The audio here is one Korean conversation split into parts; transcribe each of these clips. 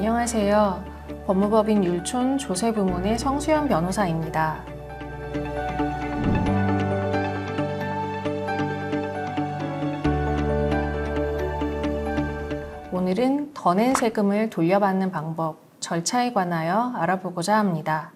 안녕하세요. 법무법인 율촌 조세부문의 성수연 변호사입니다. 오늘은 더 낸 세금을 돌려받는 방법, 절차에 관하여 알아보고자 합니다.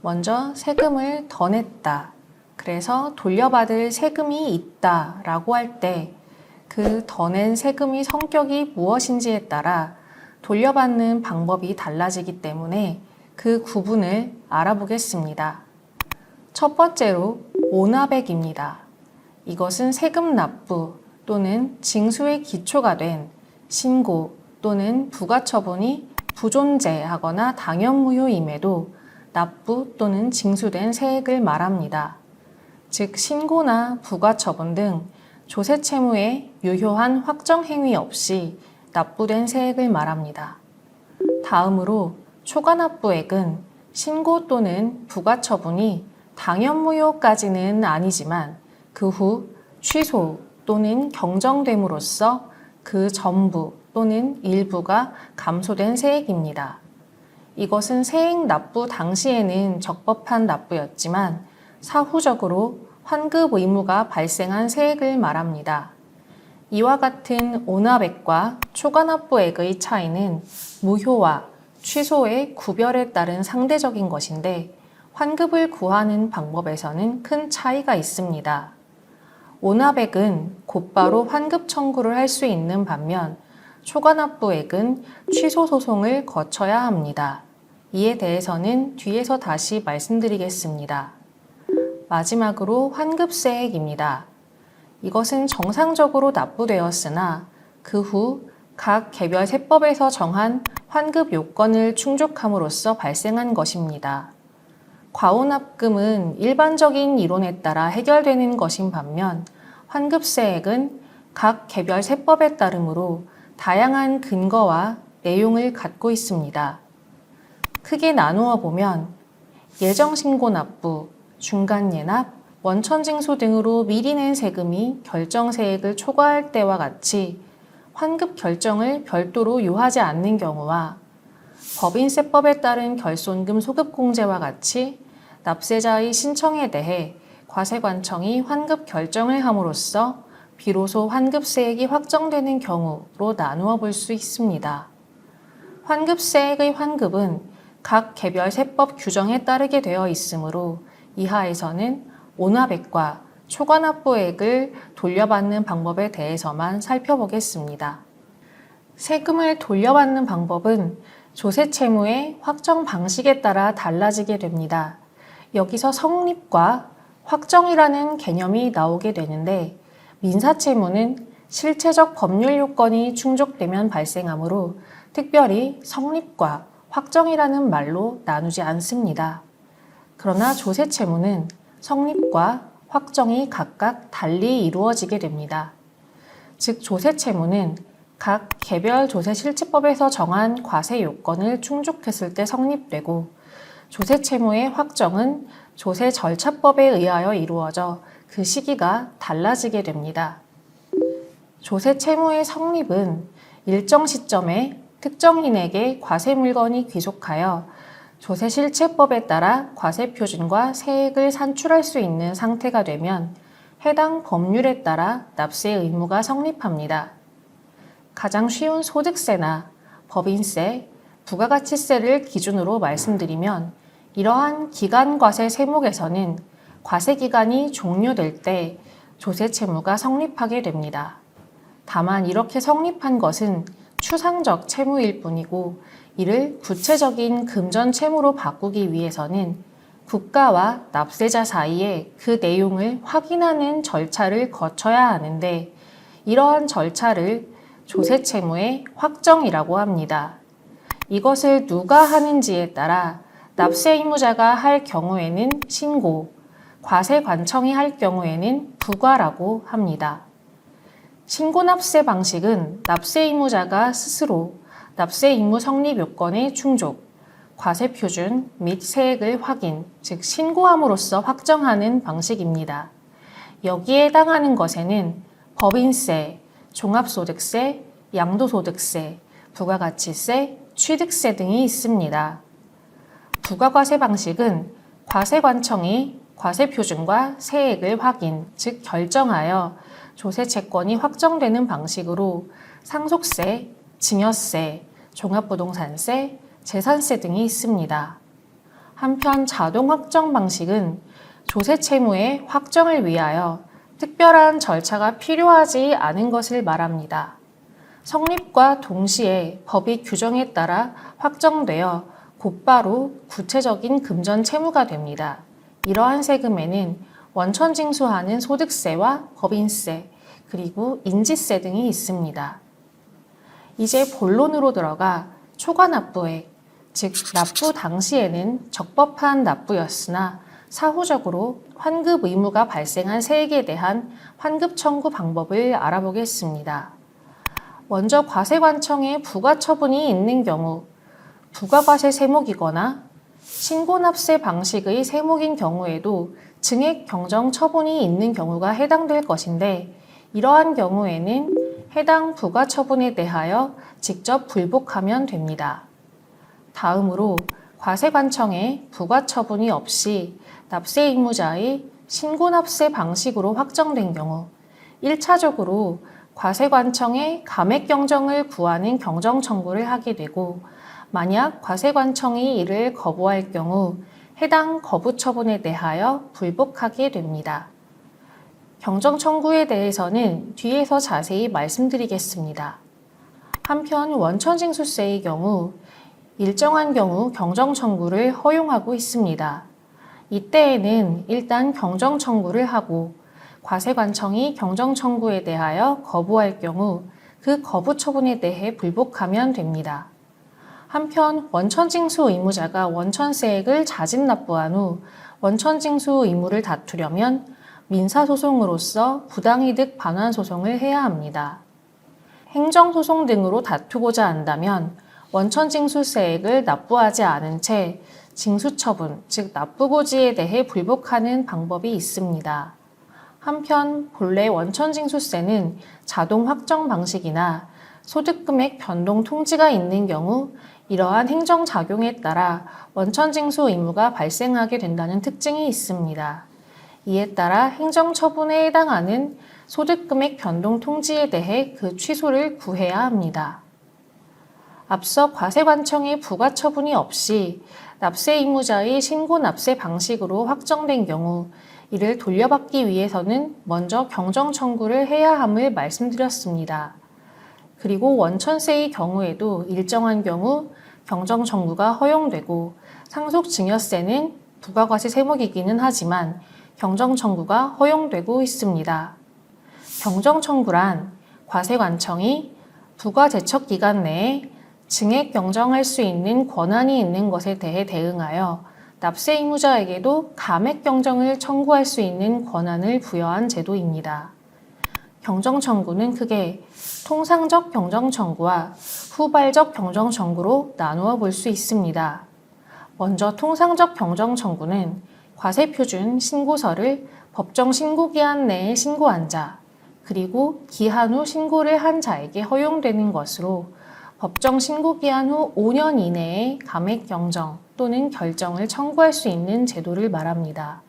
먼저 세금을 더 냈다. 그래서 돌려받을 세금이 있다 라고 할 때 그 더 낸 세금이 성격이 무엇인지에 따라 돌려받는 방법이 달라지기 때문에 그 구분을 알아보겠습니다. 첫 번째로 오납액입니다. 이것은 세금 납부 또는 징수의 기초가 된 신고 또는 부가처분이 부존재하거나 당연무효임에도 납부 또는 징수된 세액을 말합니다. 즉 신고나 부가처분 등 조세채무의 유효한 확정행위 없이 납부된 세액을 말합니다. 다음으로 초과납부액은 신고 또는 부가처분이 당연무효까지는 아니지만 그 후 취소 또는 경정됨으로써 그 전부 또는 일부가 감소된 세액입니다. 이것은 세액 납부 당시에는 적법한 납부였지만 사후적으로 환급 의무가 발생한 세액을 말합니다. 이와 같은 오납액과 초과납부액의 차이는 무효와 취소의 구별에 따른 상대적인 것인데 환급을 구하는 방법에서는 큰 차이가 있습니다. 오납액은 곧바로 환급 청구를 할 수 있는 반면 초과납부액은 취소 소송을 거쳐야 합니다. 이에 대해서는 뒤에서 다시 말씀드리겠습니다. 마지막으로 환급세액입니다. 이것은 정상적으로 납부되었으나 그 후 각 개별 세법에서 정한 환급 요건을 충족함으로써 발생한 것입니다. 과오납금은 일반적인 이론에 따라 해결되는 것인 반면 환급세액은 각 개별 세법에 따르므로 다양한 근거와 내용을 갖고 있습니다. 크게 나누어 보면 예정신고납부, 중간예납, 원천징수 등으로 미리 낸 세금이 결정세액을 초과할 때와 같이 환급 결정을 별도로 요하지 않는 경우와 법인세법에 따른 결손금 소급공제와 같이 납세자의 신청에 대해 과세관청이 환급 결정을 함으로써 비로소 환급세액이 확정되는 경우로 나누어 볼 수 있습니다. 환급세액의 환급은 각 개별 세법 규정에 따르게 되어 있으므로 이하에서는 오납액과 초과납부액을 돌려받는 방법에 대해서만 살펴보겠습니다. 세금을 돌려받는 방법은 조세채무의 확정 방식에 따라 달라지게 됩니다. 여기서 성립과 확정이라는 개념이 나오게 되는데 민사채무는 실체적 법률 요건이 충족되면 발생하므로 특별히 성립과 확정이라는 말로 나누지 않습니다. 그러나 조세채무는 성립과 확정이 각각 달리 이루어지게 됩니다. 즉 조세채무는 각 개별 조세실체법에서 정한 과세 요건을 충족했을 때 성립되고 조세채무의 확정은 조세절차법에 의하여 이루어져 그 시기가 달라지게 됩니다. 조세채무의 성립은 일정 시점에 특정인에게 과세물건이 귀속하여 조세실체법에 따라 과세표준과 세액을 산출할 수 있는 상태가 되면 해당 법률에 따라 납세 의무가 성립합니다. 가장 쉬운 소득세나 법인세, 부가가치세를 기준으로 말씀드리면 이러한 기간과세 세목에서는 과세기간이 종료될 때 조세채무가 성립하게 됩니다. 다만 이렇게 성립한 것은 추상적 채무일 뿐이고 이를 구체적인 금전 채무로 바꾸기 위해서는 국가와 납세자 사이에 그 내용을 확인하는 절차를 거쳐야 하는데 이러한 절차를 조세채무의 확정이라고 합니다. 이것을 누가 하는지에 따라 납세 의무자가 할 경우에는 신고, 과세관청이 할 경우에는 부과라고 합니다. 신고납세 방식은 납세 의무자가 스스로 납세 의무 성립 요건의 충족, 과세표준 및 세액을 확인, 즉 신고함으로써 확정하는 방식입니다. 여기에 해당하는 것에는 법인세, 종합소득세, 양도소득세, 부가가치세, 취득세 등이 있습니다. 부가과세 방식은 과세관청이 과세표준과 세액을 확인, 즉 결정하여 조세채권이 확정되는 방식으로 상속세, 증여세, 종합부동산세, 재산세 등이 있습니다. 한편 자동 확정 방식은 조세채무의 확정을 위하여 특별한 절차가 필요하지 않은 것을 말합니다. 성립과 동시에 법이 규정에 따라 확정되어 곧바로 구체적인 금전 채무가 됩니다. 이러한 세금에는 원천 징수하는 소득세와 법인세, 그리고 인지세 등이 있습니다. 이제 본론으로 들어가 초과 납부액, 즉 납부 당시에는 적법한 납부였으나 사후적으로 환급 의무가 발생한 세액에 대한 환급 청구 방법을 알아보겠습니다. 먼저 과세관청에 부과처분이 있는 경우, 부가과세 세목이거나 신고납세 방식의 세목인 경우에도 증액 경정 처분이 있는 경우가 해당될 것인데, 이러한 경우에는 해당 부과처분에 대하여 직접 불복하면 됩니다. 다음으로 과세관청에 부과처분이 없이 납세 의무자의 신고납세 방식으로 확정된 경우, 1차적으로 과세관청에 감액 경정을 구하는 경정 청구를 하게 되고, 만약 과세관청이 이를 거부할 경우 해당 거부 처분에 대하여 불복하게 됩니다. 경정 청구에 대해서는 뒤에서 자세히 말씀드리겠습니다. 한편 원천징수세의 경우 일정한 경우 경정 청구를 허용하고 있습니다. 이때에는 일단 경정 청구를 하고 과세관청이 경정 청구에 대하여 거부할 경우 그 거부 처분에 대해 불복하면 됩니다. 한편 원천징수 의무자가 원천세액을 자진 납부한 후 원천징수 의무를 다투려면 민사소송으로서 부당이득 반환소송을 해야 합니다. 행정소송 등으로 다투고자 한다면 원천징수세액을 납부하지 않은 채 징수처분, 즉 납부고지에 대해 불복하는 방법이 있습니다. 한편 본래 원천징수세는 자동 확정 방식이나 소득금액 변동 통지가 있는 경우 이러한 행정작용에 따라 원천징수 의무가 발생하게 된다는 특징이 있습니다. 이에 따라 행정처분에 해당하는 소득금액 변동 통지에 대해 그 취소를 구해야 합니다. 앞서 과세관청의 부과처분이 없이 납세 의무자의 신고납세 방식으로 확정된 경우 이를 돌려받기 위해서는 먼저 경정 청구를 해야 함을 말씀드렸습니다. 그리고 원천세의 경우에도 일정한 경우 경정 청구가 허용되고 상속증여세는 부가과세 세목이기는 하지만 경정 청구가 허용되고 있습니다. 경정 청구란 과세관청이 부과 제척 기간 내에 증액 경정할 수 있는 권한이 있는 것에 대해 대응하여 납세 의무자에게도 감액 경정을 청구할 수 있는 권한을 부여한 제도입니다. 경정 청구는 크게 통상적 경정 청구와 후발적 경정 청구로 나누어 볼 수 있습니다. 먼저 통상적 경정 청구는 과세표준 신고서를 법정 신고기한 내에 신고한 자, 그리고 기한 후 신고를 한 자에게 허용되는 것으로 법정 신고기한 후 5년 이내에 감액 경정 또는 결정을 청구할 수 있는 제도를 말합니다.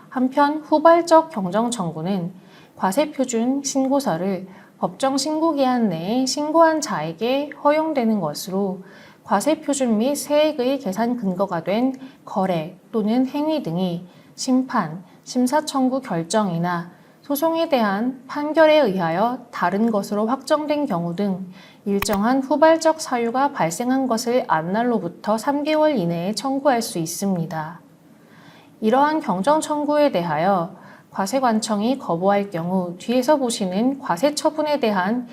한편 후발적 경정 청구는 과세표준 신고서를 법정 신고기한 내에 신고한 자에게 허용되는 것으로 과세표준 및 세액의 계산 근거가 된 거래 또는 행위 등이 심판, 심사청구 결정이나 소송에 대한 판결에 의하여 다른 것으로 확정된 경우 등 일정한 후발적 사유가 발생한 것을 안 날로부터 3개월 이내에 청구할 수 있습니다. 이러한 경정 청구에 대하여 과세관청이 거부할 경우 뒤에서 보시는 과세처분에 대한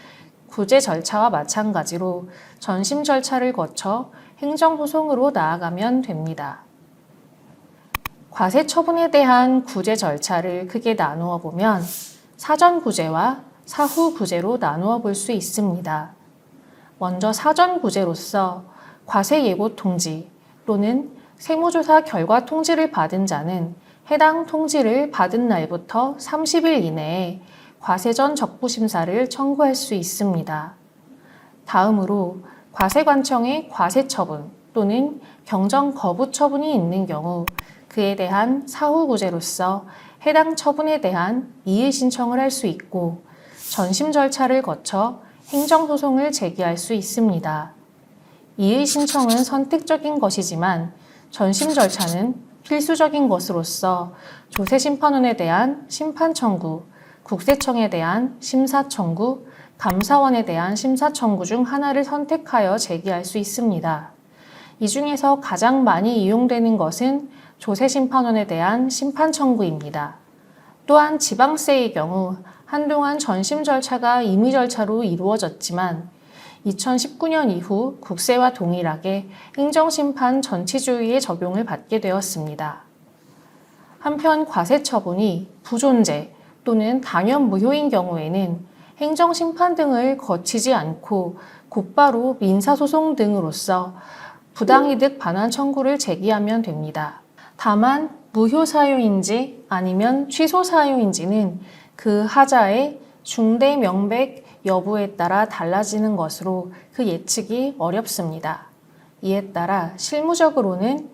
구제 절차와 마찬가지로 전심 절차를 거쳐 행정소송으로 나아가면 됩니다. 과세처분에 대한 구제 절차를 크게 나누어 보면 사전구제와 사후구제로 나누어 볼 수 있습니다. 먼저 사전구제로서 과세예고통지 또는 세무조사 결과 통지를 받은 자는 해당 통지를 받은 날부터 30일 이내에 과세 전 적부심사를 청구할 수 있습니다. 다음으로 과세관청의 과세처분 또는 경정 거부 처분이 있는 경우 그에 대한 사후구제로서 해당 처분에 대한 이의 신청을 할 수 있고 전심 절차를 거쳐 행정소송을 제기할 수 있습니다. 이의 신청은 선택적인 것이지만 전심 절차는 필수적인 것으로서 조세심판원에 대한 심판 청구, 국세청에 대한 심사 청구, 감사원에 대한 심사 청구 중 하나를 선택하여 제기할 수 있습니다. 이 중에서 가장 많이 이용되는 것은 조세심판원에 대한 심판 청구입니다. 또한 지방세의 경우 한동안 전심 절차가 임의 절차로 이루어졌지만 2019년 이후 국세와 동일하게 행정심판 전치주의의 적용을 받게 되었습니다. 한편 과세처분이 부존재 또는 단연 무효인 경우에는 행정심판 등을 거치지 않고 곧바로 민사소송 등으로서 부당이득 반환 청구를 제기하면 됩니다. 다만 무효 사유인지 아니면 취소 사유인지는 그 하자의 중대 명백 여부에 따라 달라지는 것으로 그 예측이 어렵습니다. 이에 따라 실무적으로는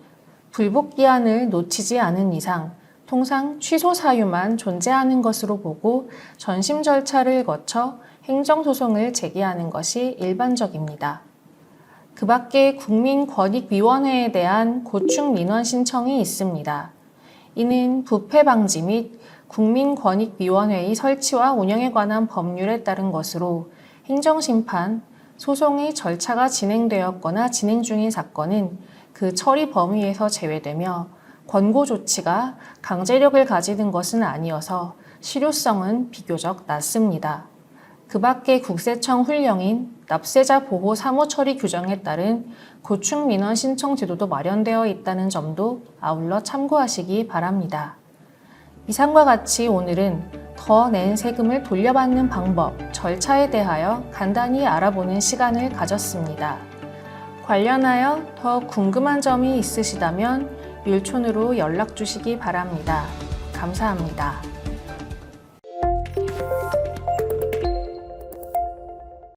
불복기한을 놓치지 않은 이상 통상 취소 사유만 존재하는 것으로 보고 전심 절차를 거쳐 행정소송을 제기하는 것이 일반적입니다. 그 밖에 국민권익위원회에 대한 고충 민원 신청이 있습니다. 이는 부패 방지 및 국민권익위원회의 설치와 운영에 관한 법률에 따른 것으로 행정심판, 소송의 절차가 진행되었거나 진행 중인 사건은 그 처리 범위에서 제외되며 권고 조치가 강제력을 가지는 것은 아니어서 실효성은 비교적 낮습니다. 그 밖에 국세청 훈령인 납세자 보호 사무 처리 규정에 따른 고충 민원 신청 제도도 마련되어 있다는 점도 아울러 참고하시기 바랍니다. 이상과 같이 오늘은 더 낸 세금을 돌려받는 방법, 절차에 대하여 간단히 알아보는 시간을 가졌습니다. 관련하여 더 궁금한 점이 있으시다면 율촌으로 연락 주시기 바랍니다. 감사합니다.